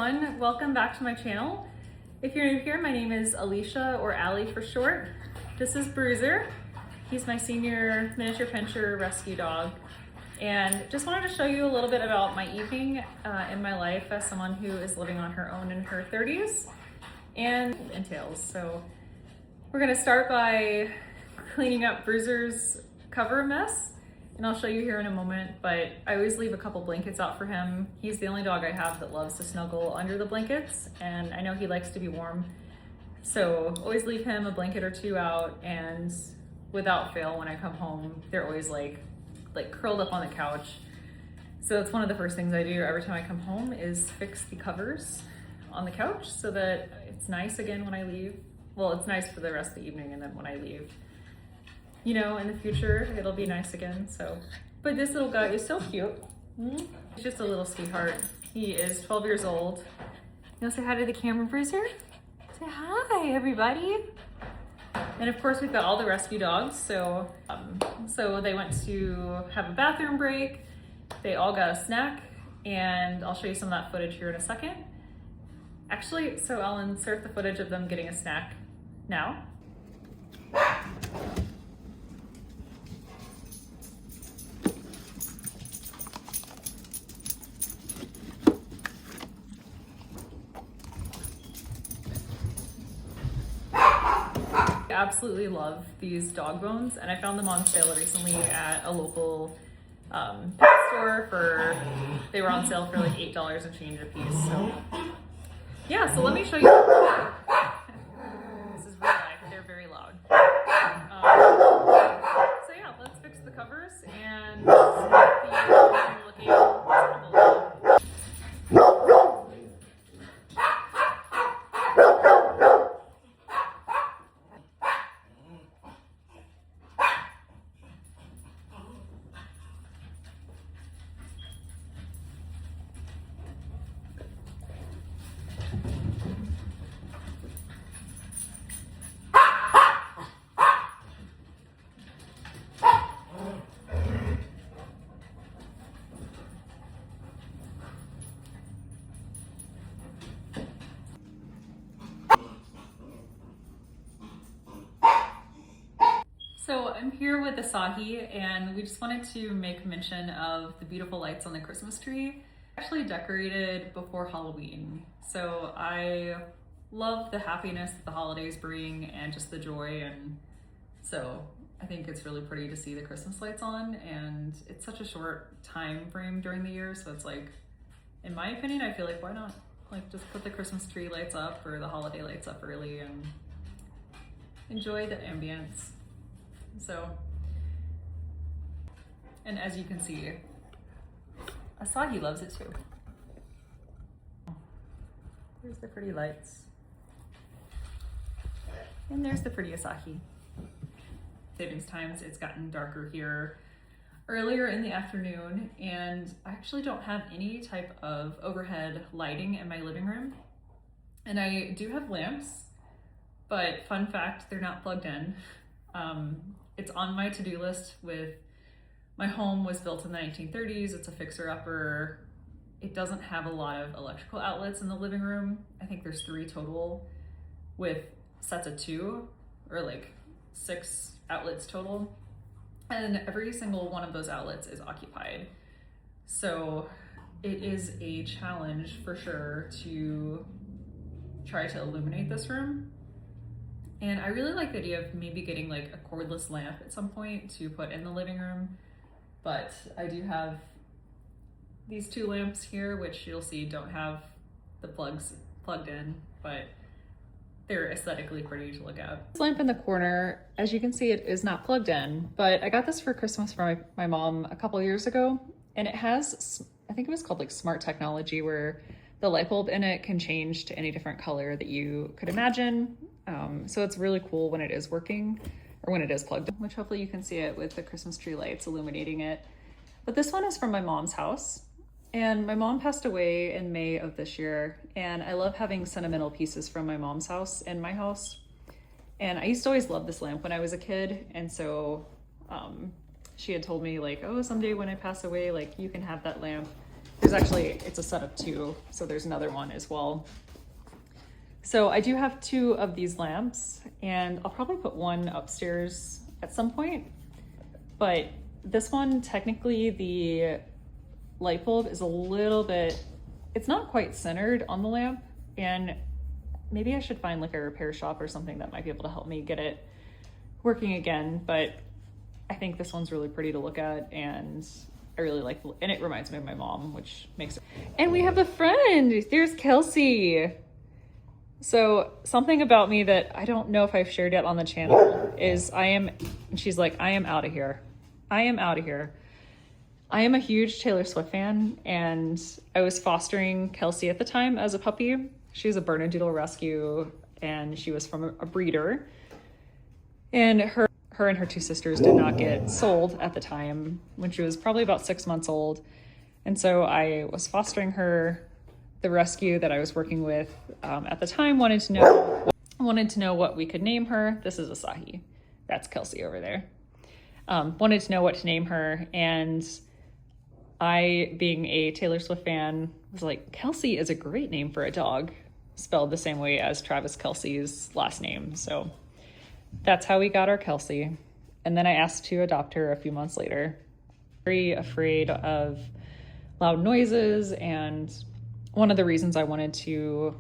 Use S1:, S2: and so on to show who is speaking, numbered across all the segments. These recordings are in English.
S1: everyone, welcome back to my channel. If you're new here, my name is Alicia, or Allie for short. This is Bruiser. He's my senior miniature pinscher rescue dog. And just wanted to show you a little bit about my evening in my life as someone who is living on her own in her 30s and entails. So we're gonna start by cleaning up Bruiser's cover mess. And I'll show you here in a moment, but I always leave a couple blankets out for him. He's the only dog I have that loves to snuggle under the blankets, and I know he likes to be warm. So always leave him a blanket or two out, and without fail, when I come home, they're always like curled up on the couch. So it's one of the first things I do every time I come home is fix the covers on the couch so that it's nice again when I leave. Well, it's nice for the rest of the evening, and then when I leave, you know, in the future, it'll be nice again, so. But this little guy is so cute. He's just a little sweetheart. He is 12 years old. You know, say hi to the camera, Bruiser. Say hi, everybody. And of course, we've got all the rescue dogs, so they went to have a bathroom break. They all got a snack, and I'll show you some of that footage here in a second. Actually, so I'll insert the footage of them getting a snack now. Absolutely love these dog bones, and I found them on sale recently at a local pet store they were on sale for like $8 and change a piece. So yeah, so let me show you. This is real life, they're very loud. So yeah, let's fix the covers and the looking So I'm here with Asahi, and we just wanted to make mention of the beautiful lights on the Christmas tree. Actually decorated before Halloween. So I love the happiness that the holidays bring and just the joy, and so I think it's really pretty to see the Christmas lights on, and it's such a short time frame during the year, so it's like, in my opinion, I feel like why not? Like just put the Christmas tree lights up or the holiday lights up early and enjoy the ambience. So, and as you can see, Asahi loves it too. There's the pretty lights. And there's the pretty Asahi. Savings times, it's gotten darker here earlier in the afternoon, and I actually don't have any type of overhead lighting in my living room. And I do have lamps, but fun fact, they're not plugged in. It's on my to-do list with, my home was built in the 1930s. It's a fixer-upper. It doesn't have a lot of electrical outlets in the living room. I think there's 3 total with sets of 2, or like 6 outlets total. And every single one of those outlets is occupied. So it is a challenge for sure to try to illuminate this room. And I really like the idea of maybe getting like a cordless lamp at some point to put in the living room. But I do have these 2 lamps here, which you'll see don't have the plugs plugged in, but they're aesthetically pretty to look at. This lamp in the corner, as you can see, it is not plugged in, but I got this for Christmas from my mom a couple years ago. And it has, I think it was called like smart technology, where the light bulb in it can change to any different color that you could imagine. So it's really cool when it is working, or when it is plugged in, which hopefully you can see it with the Christmas tree lights illuminating it. But this one is from my mom's house, and my mom passed away in May of this year, and I love having sentimental pieces from my mom's house in my house. And I used to always love this lamp when I was a kid, and so she had told me like, oh, someday when I pass away, like you can have that lamp. There's actually, it's a set of 2, so there's another one as well. So I do have 2 of these lamps, and I'll probably put one upstairs at some point. But this one, technically the light bulb is a little bit, it's not quite centered on the lamp, and maybe I should find like a repair shop or something that might be able to help me get it working again. But I think this one's really pretty to look at, and I really like, and it reminds me of my mom, which makes it. And we have a friend, there's Kelsey. So something about me that I don't know if I've shared yet on the channel is and she's like, I am out of here. I am out of here. I am a huge Taylor Swift fan, and I was fostering Kelsey at the time as a puppy. She was a Bernedoodle rescue, and she was from a breeder. And her and her 2 sisters did not get sold at the time, when she was probably about 6 months old. And so I was fostering her. The rescue that I was working with at the time wanted to know what we could name her. This is Asahi. That's Kelsey over there. Wanted to know what to name her, and I, being a Taylor Swift fan, was like, Kelsey is a great name for a dog, spelled the same way as Travis Kelce's last name. So that's how we got our Kelsey. And then I asked to adopt her a few months later. Very afraid of loud noises, and one of the reasons I wanted to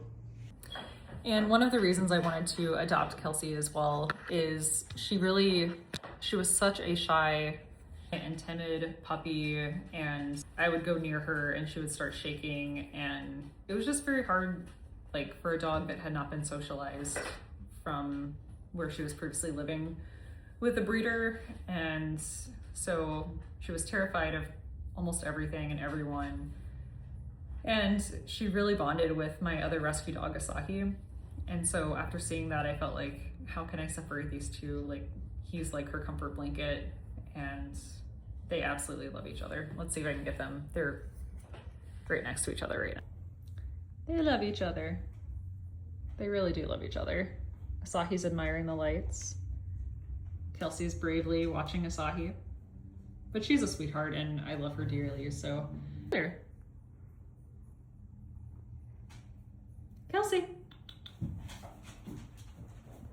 S1: adopt Kelsey as well is she was such a shy and timid puppy, and I would go near her and she would start shaking, and it was just very hard, like, for a dog that had not been socialized from where she was previously living with a breeder. And so she was terrified of almost everything and everyone. And she really bonded with my other rescue dog, Asahi. And so after seeing that, I felt like, how can I separate these 2? Like, he's like her comfort blanket, and they absolutely love each other. Let's see if I can get them. They're right next to each other right now. They love each other. They really do love each other. Asahi's admiring the lights. Kelsey's bravely watching Asahi. But she's a sweetheart, and I love her dearly, so there. Kelsey.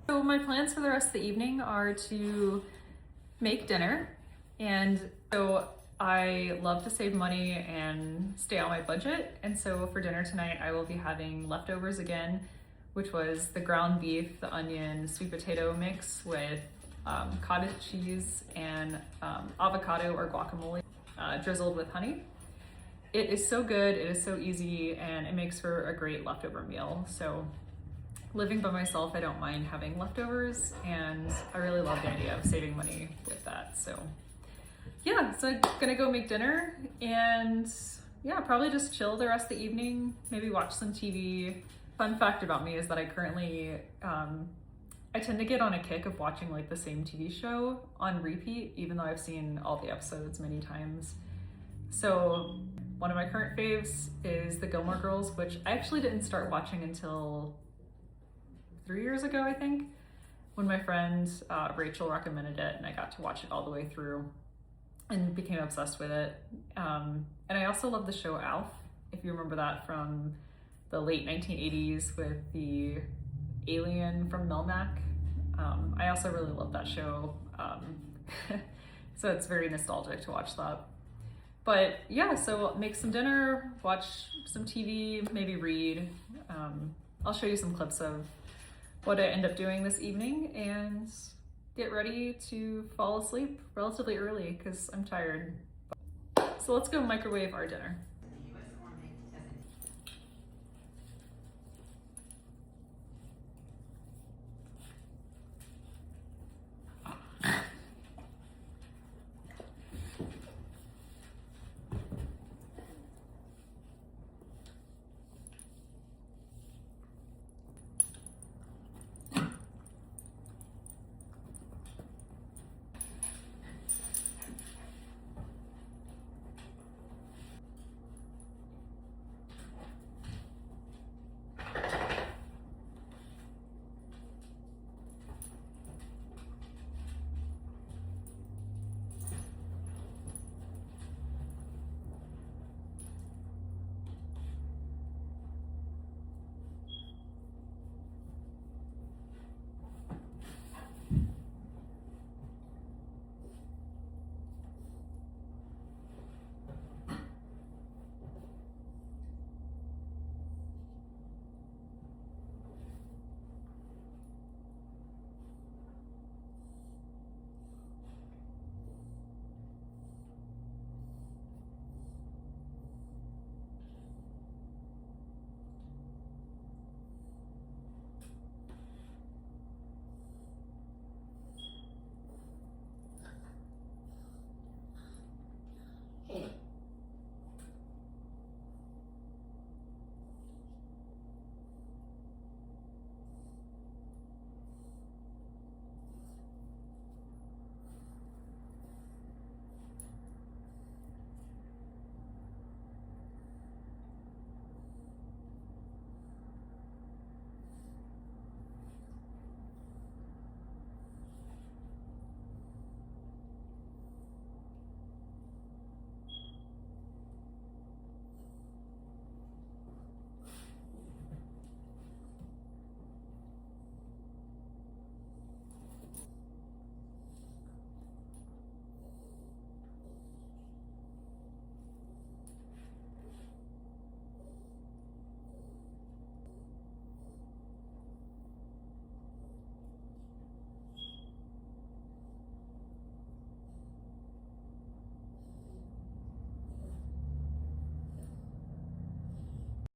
S1: So my plans for the rest of the evening are to make dinner. And so I love to save money and stay on my budget. And so for dinner tonight, I will be having leftovers again, which was the ground beef, the onion, sweet potato mix with cottage cheese and avocado or guacamole drizzled with honey. It is so good, it is so easy, and it makes for a great leftover meal. So living by myself, I don't mind having leftovers, and I really love the idea of saving money with that. So yeah, so I'm gonna go make dinner, and yeah, probably just chill the rest of the evening, maybe watch some TV. Fun fact about me is that I currently, I tend to get on a kick of watching like the same TV show on repeat, even though I've seen all the episodes many times. So one of my current faves is The Gilmore Girls, which I actually didn't start watching until 3 years ago, I think, when my friend Rachel recommended it, and I got to watch it all the way through and became obsessed with it. And I also love the show Alf, if you remember that from the late 1980s with the alien from Melmac. I also really love that show. So it's very nostalgic to watch that. But yeah, so make some dinner, watch some TV, maybe read. I'll show you some clips of what I end up doing this evening, and get ready to fall asleep relatively early because I'm tired. So let's go microwave our dinner.